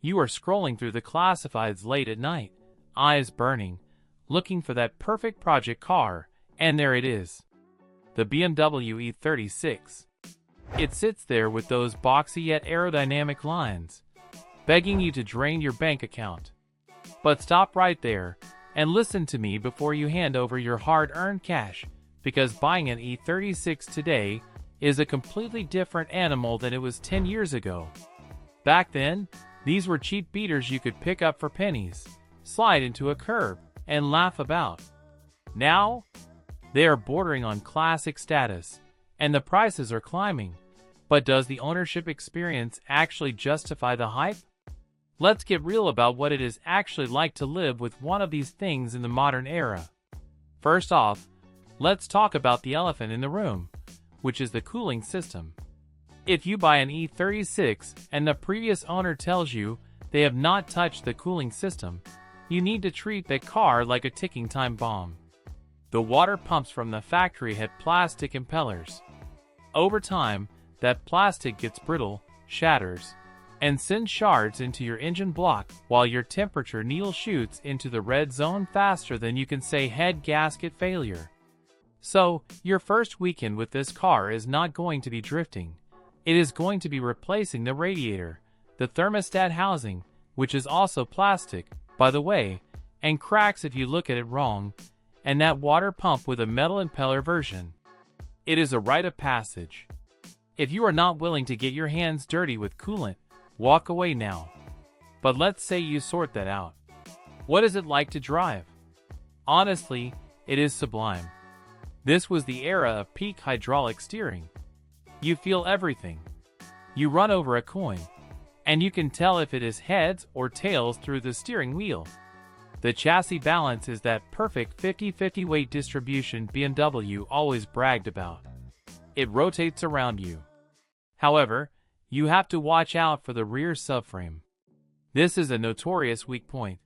You are scrolling through the classifieds late at night, eyes burning, looking for that perfect project car, and there it is. The BMW E36. It sits there with those boxy yet aerodynamic lines, begging you to drain your bank account. But stop right there and listen to me before you hand over your hard-earned cash, because buying an E36 today is a completely different animal than it was 10 years ago. Back then, these were cheap beaters you could pick up for pennies, slide into a curb, and laugh about. Now, they are bordering on classic status, and the prices are climbing. But does the ownership experience actually justify the hype? Let's get real about what it is actually like to live with one of these things in the modern era. First off, let's talk about the elephant in the room, which is the cooling system. If you buy an E36 and the previous owner tells you they have not touched the cooling system, you need to treat that car like a ticking time bomb. The water pumps from the factory had plastic impellers. Over time, that plastic gets brittle, shatters, and sends shards into your engine block while your temperature needle shoots into the red zone faster than you can say head gasket failure. So, your first weekend with this car is not going to be drifting. It is going to be replacing the radiator, the thermostat housing, which is also plastic, by the way, and cracks if you look at it wrong, and that water pump with a metal impeller version. It is a rite of passage. If you are not willing to get your hands dirty with coolant, walk away now. But let's say you sort that out. What is it like to drive? Honestly, it is sublime. This was the era of peak hydraulic steering. You feel everything. You run over a coin, and you can tell if it is heads or tails through the steering wheel. The chassis balance is that perfect 50-50 weight distribution BMW always bragged about. It rotates around you. However, you have to watch out for the rear subframe. This is a notorious weak point.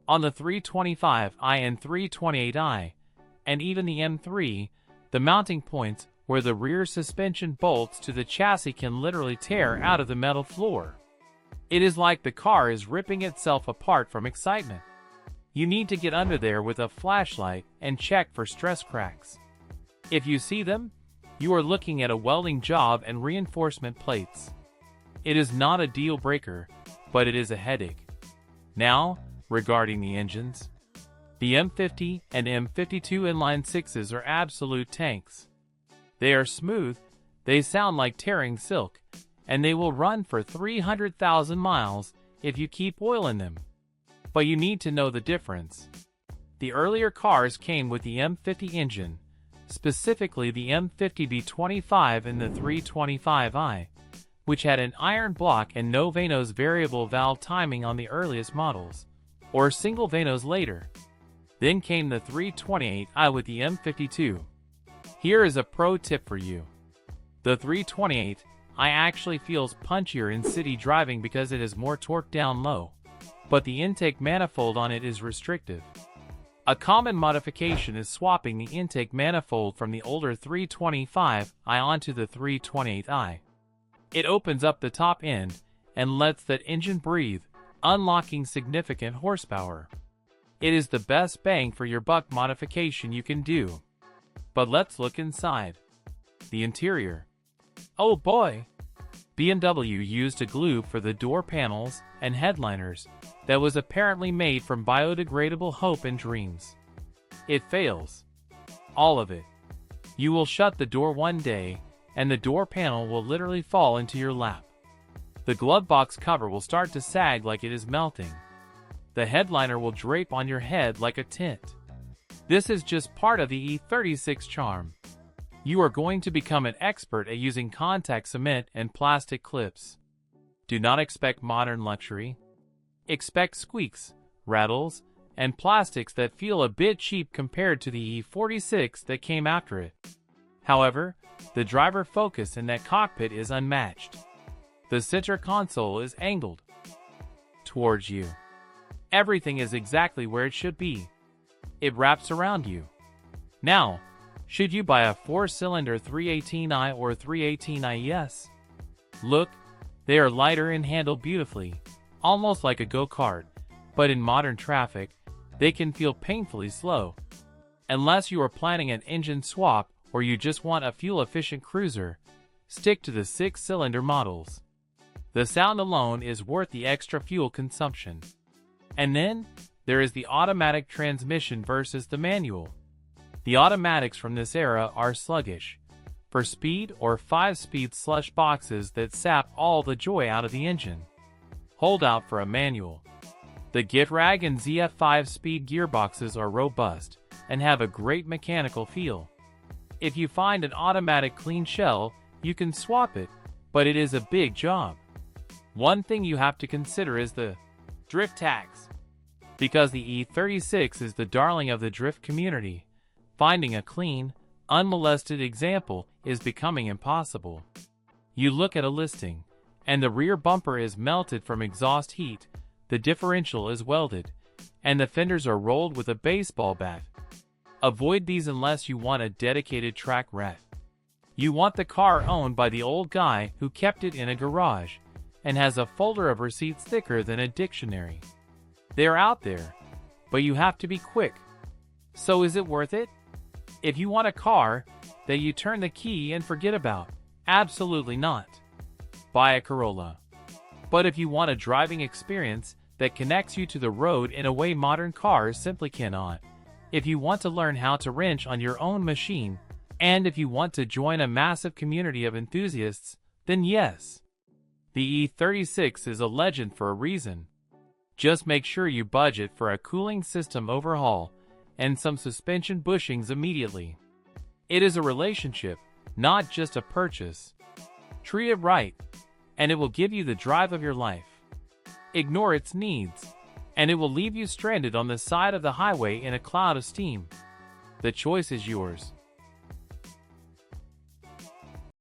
On the 325i and 328i, and even the M3, the mounting points where the rear suspension bolts to the chassis can literally tear out of the metal floor. It is like the car is ripping itself apart from excitement. You need to get under there with a flashlight and check for stress cracks. If you see them, you are looking at a welding job and reinforcement plates. It is not a deal breaker, but it is a headache. Now, regarding the engines. The M50 and M52 inline-sixes are absolute tanks. They are smooth, they sound like tearing silk, and they will run for 300,000 miles if you keep oiling them. But you need to know the difference. The earlier cars came with the M50 engine, specifically the M50B25 and the 325i, which had an iron block and no Vanos variable valve timing on the earliest models, or single Vanos later. Then came the 328i with the M52. Here is a pro tip for you. The 328i actually feels punchier in city driving because it is more torque down low, but the intake manifold on it is restrictive. A common modification is swapping the intake manifold from the older 325i onto the 328i. It opens up the top end and lets that engine breathe, unlocking significant horsepower. It is the best bang for your buck modification you can do. But let's look inside. The interior. Oh boy! BMW used a glue for the door panels and headliners that was apparently made from biodegradable hope and dreams. It fails. All of it. You will shut the door one day, and the door panel will literally fall into your lap. The glove box cover will start to sag like it is melting. The headliner will drape on your head like a tent. This is just part of the E36 charm. You are going to become an expert at using contact cement and plastic clips. Do not expect modern luxury. Expect squeaks, rattles, and plastics that feel a bit cheap compared to the E46 that came after it. However, the driver focus in that cockpit is unmatched. The center console is angled towards you. Everything is exactly where it should be. It wraps around you. Now, should you buy a 4-cylinder 318i or 318i? Yes. Look, they are lighter and handle beautifully, almost like a go-kart, but in modern traffic, they can feel painfully slow. Unless you are planning an engine swap or you just want a fuel-efficient cruiser, stick to the 6-cylinder models. The sound alone is worth the extra fuel consumption. And then, there is the automatic transmission versus the manual. The automatics from this era are sluggish, for speed or 5-speed slush boxes that sap all the joy out of the engine. Hold out for a manual. The Getrag and ZF 5-speed gearboxes are robust and have a great mechanical feel. If you find an automatic clean shell, you can swap it, but it is a big job. One thing you have to consider is the drift tax. Because the E36 is the darling of the drift community, finding a clean, unmolested example is becoming impossible. You look at a listing, and the rear bumper is melted from exhaust heat, the differential is welded, and the fenders are rolled with a baseball bat. Avoid these unless you want a dedicated track wreck. You want the car owned by the old guy who kept it in a garage and has a folder of receipts thicker than a dictionary. They're out there, but you have to be quick. So is it worth it? If you want a car that you turn the key and forget about, absolutely not. Buy a Corolla. But if you want a driving experience that connects you to the road in a way modern cars simply cannot, if you want to learn how to wrench on your own machine, and if you want to join a massive community of enthusiasts, then yes. The E36 is a legend for a reason. Just make sure you budget for a cooling system overhaul and some suspension bushings immediately. It is a relationship, not just a purchase. Treat it right, and it will give you the drive of your life. Ignore its needs, and it will leave you stranded on the side of the highway in a cloud of steam. The choice is yours.